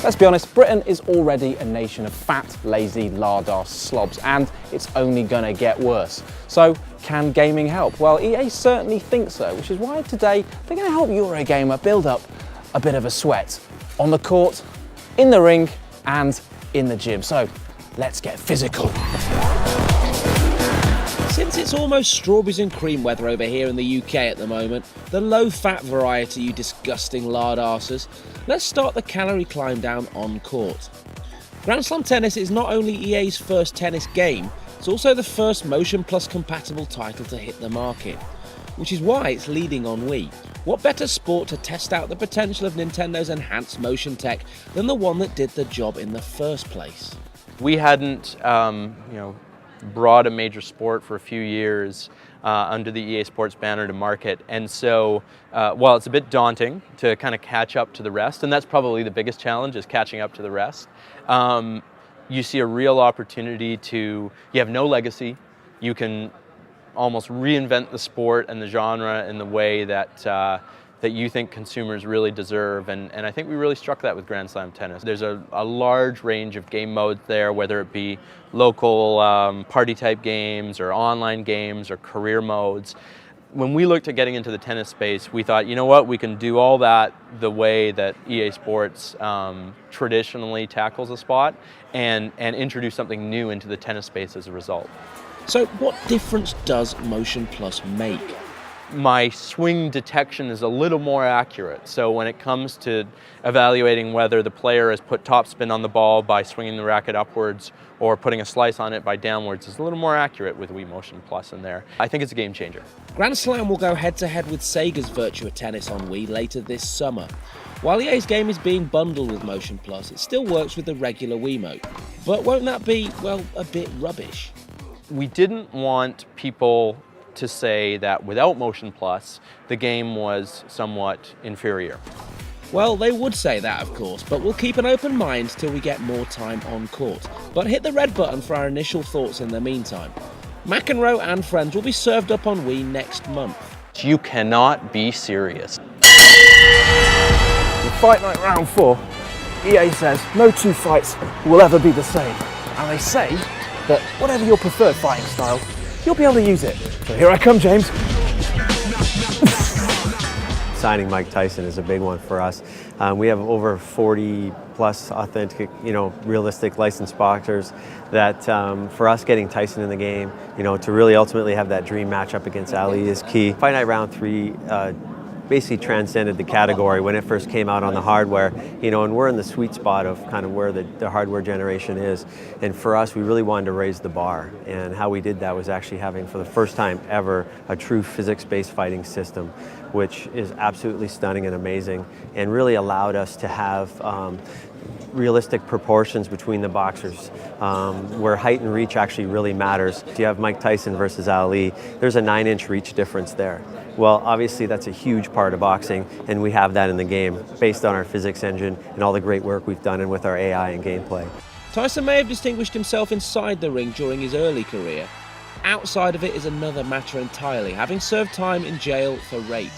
Let's be honest, Britain is already a nation of fat, lazy, lard-arse slobs, and it's only gonna get worse. So, can gaming help? Well, EA certainly thinks so, which is why today they're gonna help Eurogamer build up a bit of a sweat on the court, in the ring, and in the gym. So, let's get physical. Since it's almost strawberries and cream weather over here in the UK at the moment, the low-fat variety, you disgusting lard arses, let's start the calorie climb down on court. Grand Slam Tennis is not only EA's first tennis game, it's also the first Motion Plus compatible title to hit the market, which is why it's leading on Wii. What better sport to test out the potential of Nintendo's enhanced motion tech than the one that did the job in the first place? We hadn't, brought a major sport for a few years under the EA Sports banner to market, and so while it's a bit daunting to kind of catch up to the rest, and that's probably the biggest challenge, is catching up to the rest, you see a real opportunity you have no legacy, you can almost reinvent the sport and the genre in the way that you think consumers really deserve, and I think we really struck that with Grand Slam Tennis. There's a large range of game modes there, whether it be local party type games or online games or career modes. When we looked at getting into the tennis space, we thought, you know what, we can do all that the way that EA Sports traditionally tackles a spot and introduce something new into the tennis space as a result. So what difference does Motion Plus make? My swing detection is a little more accurate. So when it comes to evaluating whether the player has put topspin on the ball by swinging the racket upwards or putting a slice on it by downwards, it's a little more accurate with Wii Motion Plus in there. I think it's a game changer. Grand Slam will go head-to-head with Sega's Virtua Tennis on Wii later this summer. While EA's game is being bundled with Motion Plus, it still works with the regular Wiimote. But won't that be, well, a bit rubbish? We didn't want people to say that without Motion Plus, the game was somewhat inferior. Well, they would say that, of course, but we'll keep an open mind till we get more time on court. But hit the red button for our initial thoughts in the meantime. McEnroe and friends will be served up on Wii next month. You cannot be serious. In Fight Night Round 4, EA says no two fights will ever be the same. And they say that whatever your preferred fighting style, you'll be able to use it. So here I come, James. Signing Mike Tyson is a big one for us. We have over 40 plus authentic, realistic licensed boxers that for us getting Tyson in the game, to really ultimately have that dream matchup against Ali is key. Fight Night Round 3 basically transcended the category when it first came out on the hardware, and we're in the sweet spot of kind of where the hardware generation is. And for us, we really wanted to raise the bar. And how we did that was actually having, for the first time ever, a true physics-based fighting system, which is absolutely stunning and amazing, and really allowed us to have realistic proportions between the boxers, where height and reach actually really matters. If you have Mike Tyson versus Ali, there's a 9-inch reach difference there. Well, obviously that's a huge part of boxing, and we have that in the game based on our physics engine and all the great work we've done and with our AI and gameplay. Tyson may have distinguished himself inside the ring during his early career. Outside of it is another matter entirely, having served time in jail for rape.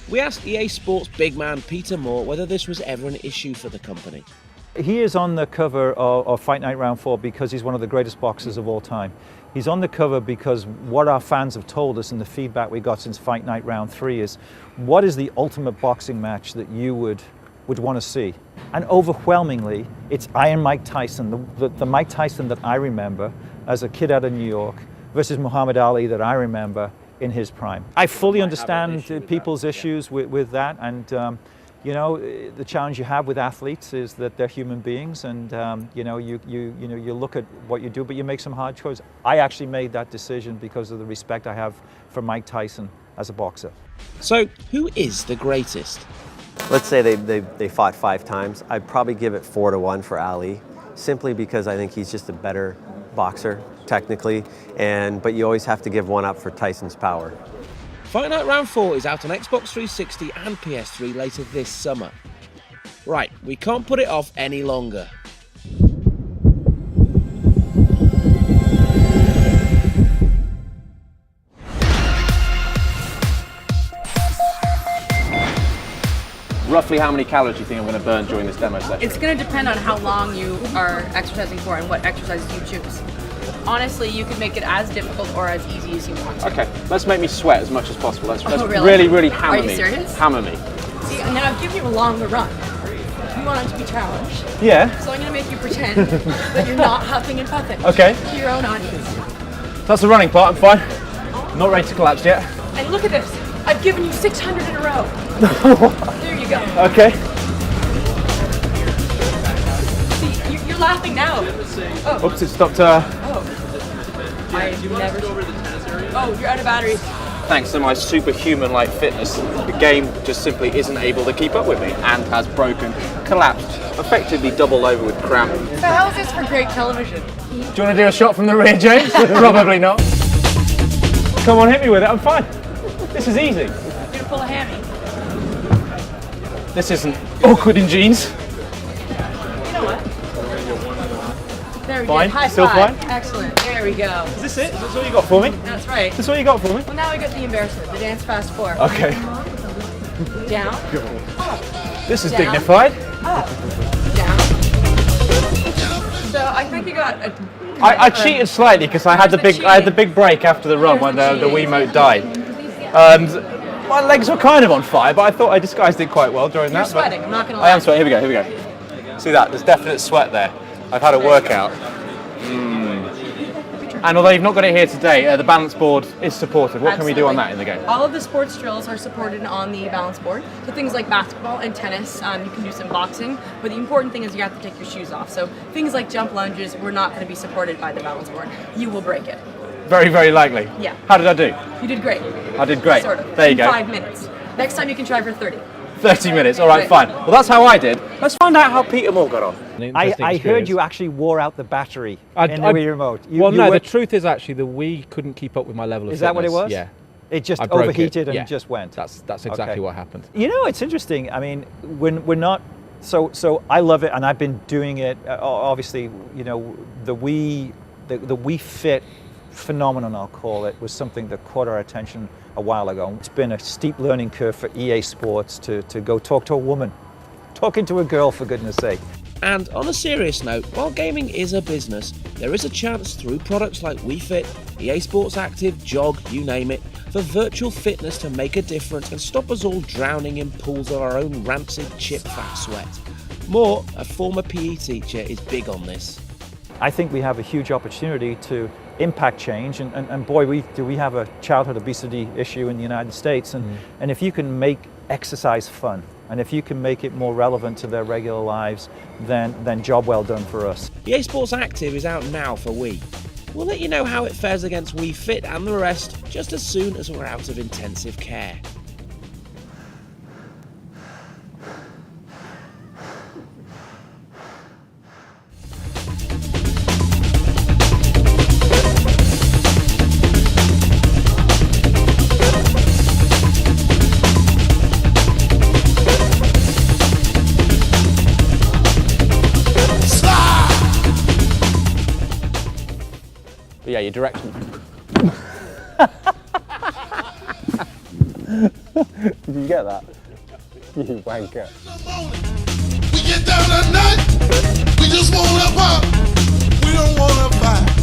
We asked EA Sports big man Peter Moore whether this was ever an issue for the company. He is on the cover of Fight Night Round 4 because he's one of the greatest boxers of all time. He's on the cover because what our fans have told us and the feedback we got since Fight Night Round 3 is, what is the ultimate boxing match that you would want to see? And overwhelmingly, it's Iron Mike Tyson, the Mike Tyson that I remember as a kid out of New York versus Muhammad Ali that I remember in his prime. I fully understand people's issues with that, and the challenge you have with athletes is that they're human beings, and you look at what you do, but you make some hard choices. I actually made that decision because of the respect I have for Mike Tyson as a boxer. So, who is the greatest? Let's say they fought 5 times. I'd probably give it 4-1 for Ali, simply because I think he's just a better boxer technically, but you always have to give one up for Tyson's power. Fight Night Round 4 is out on Xbox 360 and PS3 later this summer. Right, we can't put it off any longer. roughly how many calories do you think I'm going to burn during this demo session? It's going to depend on how long you are exercising for and what exercises you choose. Honestly, you could make it as difficult or as easy as you want to. Okay, let's make me sweat as much as possible. Let's Really? really hammer me. Are you serious? Hammer me. See, now I've given you a longer run. You want it to be challenged. Yeah. So I'm going to make you pretend that you're not huffing and puffing. Okay. To your own audience. That's the running part, I'm fine. Not ready to collapse yet. And look at this. I've given you 600 in a row. There you go. Okay. See, you're laughing now. Oh. Oops, it stopped. I've never... Oh, you're out of batteries. Thanks to my superhuman-like fitness, the game just simply isn't able to keep up with me and has broken, collapsed, effectively doubled over with cramp. So how is this for great television? Do you want to do a shot from the rear, James? Probably not. Come on, hit me with it, I'm fine. This is easy. You're gonna pull a hammy. This isn't awkward in jeans. You know what? There we Fine? go. High Still five. fine? Excellent. There we go. Is this it? Is this all you got for me? That's right. Is this all you got for me? Well, now we got the embarrassment. The dance fast four. Okay. Down. This is Down. dignified. Up. Down. So I think you got a... I cheated slightly because I had the big break after the run when the Wiimote died. And my legs were kind of on fire, but I thought I disguised it quite well during You're that. sweating, but I'm not going to lie. I am sweating. Here we go. See that? There's definite sweat there. I've had a workout. And although you've not got it here today, the balance board is supported. What can we do on that in the game? All of the sports drills are supported on the balance board. So things like basketball and tennis, you can do some boxing, but the important thing is you have to take your shoes off. So things like jump lunges, we're not going to be supported by the balance board. You will break it. Very, very likely. Yeah. How did I do? You did great. I did great. Sort of. There you In go. 5 minutes. Next time you can try for 30. 30 minutes, all right, fine. Well, that's how I did. Let's find out how Peter Moore got on. I heard you actually wore out the battery in the Wii remote. The truth is actually the Wii couldn't keep up with my level of Is that what it was? Yeah. It just I broke overheated it. and just went. That's exactly Okay. what happened. You know, it's interesting. I mean, we're not. So I love it, and I've been doing it. Obviously, you know, the Wii Fit phenomenon, I'll call it, was something that caught our attention a while ago. It's been a steep learning curve for EA Sports to go talk to a woman, talking to a girl, for goodness sake. And on a serious note, while gaming is a business, there is a chance through products like Wii Fit, EA Sports Active, Jog, you name it, for virtual fitness to make a difference and stop us all drowning in pools of our own rancid chip fat sweat. Moore, a former PE teacher, is big on this. I think we have a huge opportunity to impact change, and boy, we have a childhood obesity issue in the United States, and if you can make exercise fun, and if you can make it more relevant to their regular lives, then job well done for us. EA Sports Active is out now for Wii. We'll let you know how it fares against Wii Fit and the rest just as soon as we're out of intensive care. But yeah, your direction. Did you get that? You wanker. We get down at night, we just wanna pop, we don't wanna fight.